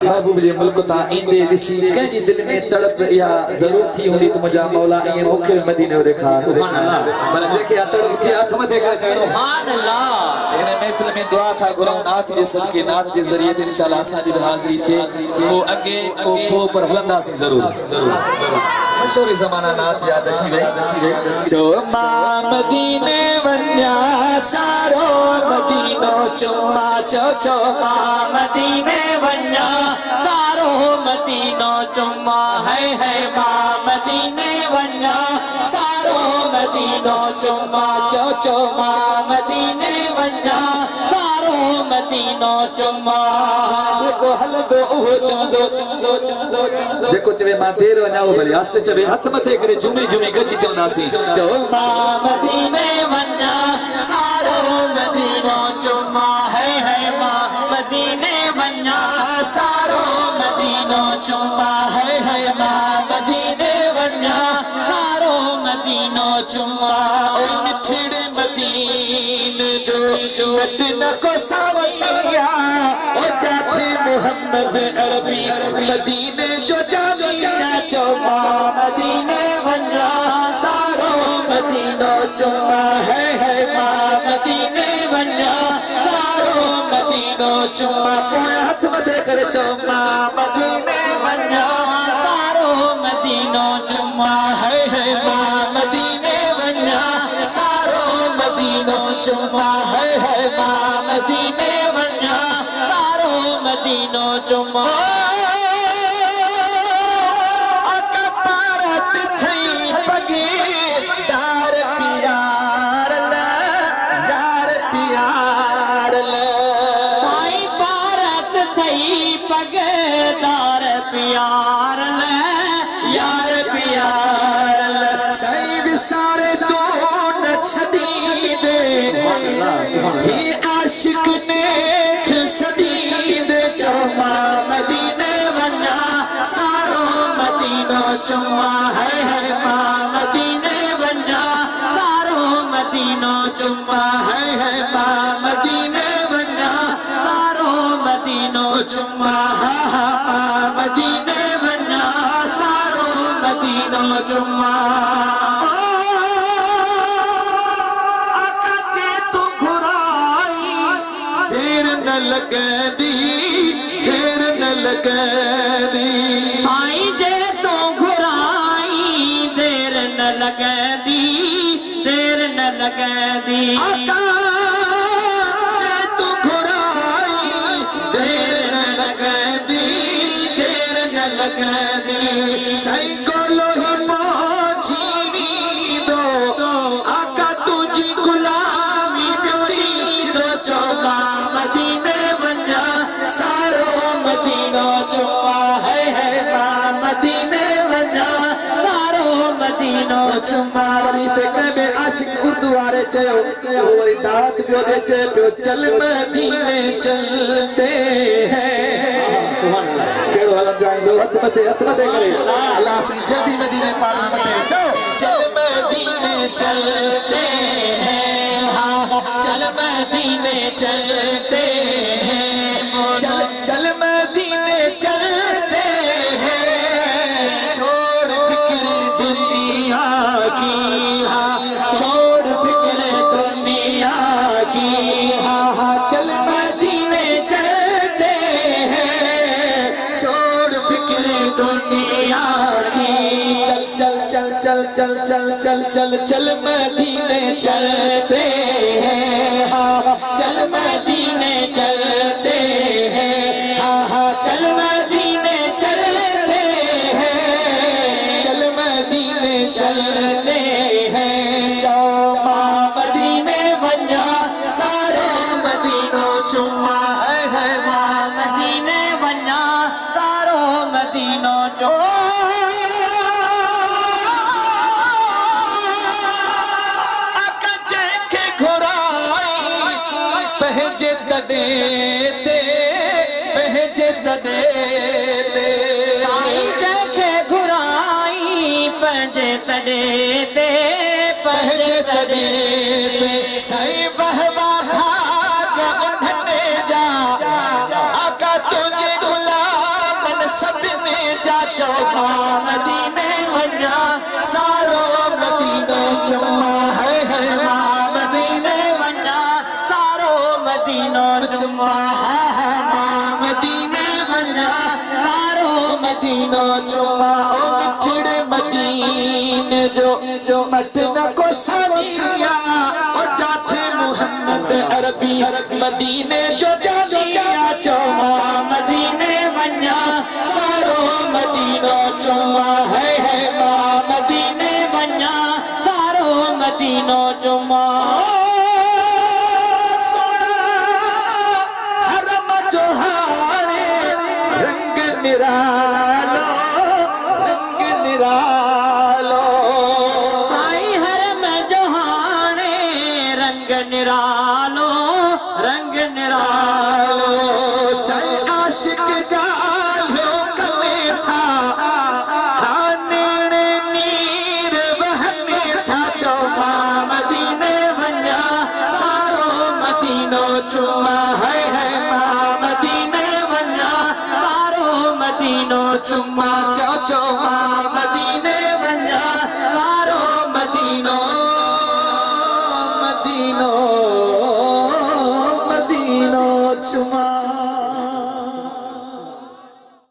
महबूब जे मुल्क ता इंदे दिसी कंहिंजी दिल में तड़प या जरूर थी हुंदी त मुंहिंजा मौला ईअं मूंखे मदीने ॾेखा सुभान अल्लाह पर जेके तड़प खे हथ मथे करे चयो सुभान अल्लाह इन महफिल में दुआ था गुरु नाथ जे सदके नाथ जे ज़रिए इंशाअल्लाह असां जी हाज़िरी थे को अगे को पर हलंदासीं जरूर मशहूर ज़माना नाथ याद अची वई चो मां मदीने वन्या सारो मदीनो चुम्मा चो मां मदीने वन्या सारो मदीनो चुम्मा है मां मदीने वन्या सारो मदीनो चुम्मा चो मां मदीने वन्या सारो मदीनो चुम्मा जेको हलंदो उहो चवंदो जेको चवे मां देर वञा उहो भले आस्ते चवे हथ मथे करे झूमी झूमी गजी चवंदासीं चो मां मदीने वञा सारो मदीनो चुम्मा है मां मदीने वञा सारो मदीनो चुम्मा है मां मदीने वञा सारो मदीनो चुम्मा ओ मिठड़े मदीने जो नट न को सावैया ओ जाते मोहम्मद अरबी मदीने जो जाविया चो मां मदीने वञा सारो मदीनो चुम्मा है मां मदीने वञा सारो मदीनो चुम्मा हाथ मथे करे चो मां मदीने वञा सारो मदीनो चुम्मा है मां मदीने वञा सारो मदीनो चुम्मा है मां मदीने वञा सारो मदीनो चुम्मा प्यार ले यार प्यार ले सही सारे तो न छदी दे ही आशिक ने सदी दे चो मां मदीने वन्या सारो मदीनो चुम्मा है मां मदीने वन्या सारो मदीनो चुम्मा है मां मदीने वन्या सारो मदीनो चुम्मा मदीने वन्या सारो मदीनो चुम्मा आका जे तू घुराई देर न लगदी देर न लगदी आई जे तू घुराई देर न लगदी देर न लगदी आका जे तू घुराई देर न लगदी लगदी सही गोलो ही पहुंची दो आका तुझी गुलामी प्योरी दो चो मां मदीने वन्या सारो मदीनो चुम्मा है मां मदीने वन्या सारो मदीनो चुम्मा ते कबे आशिक उर्दू वारे चयो वरी दावत पियो दे पियो चल मदीने चलते हैं सुभान अल्लाह हथ मथे करे अल्लाह से जल्दी मदीने पाक मटे चल मदीने चलते हैं हाँ चल मदीने चलते हैं चल मदीने चलते हैं छोड़ फिक्र दुनिया की हाँ छोड़ फिक्र दुनिया की हाँ चल मदीने चलते हैं छोड़ फिक्र दुनिया की चल मदीने चलते हैं हाँ चल मदीने चलते हैं हाँ चल मदीने चलते हैं चल मदीने चलते हैं चो मां मदीने वन्या सारो मदीनो चुम्मा है मां मदीने वन्या सारो मदीनो चुम्मा पहजे तदे साई देखे घुराई पहजे तदे साई बहवा भाग उठने जा आका तुझे गुलाम मदीनो चुमा ओ मिठड़े मदीने जो मदीना को सानिया ओ जाते मोहम्मद अरबी मदीने जो जानिया चुमा मदीने वन्या सारो मदीनो चुमा है मां मदीने वन्या सारो मदीनो चुमा निरालो रंग निरालो साईं हरम जोहाने रंग निरालो रंग निरालो साईं आशिक गालो कमे था हानेड़े नीर बहने था चौमा मदीने वन्या सारो मदीनो चुमा है मां मदीने वन्या मदीनो चुम्मा चो चो मां मदीने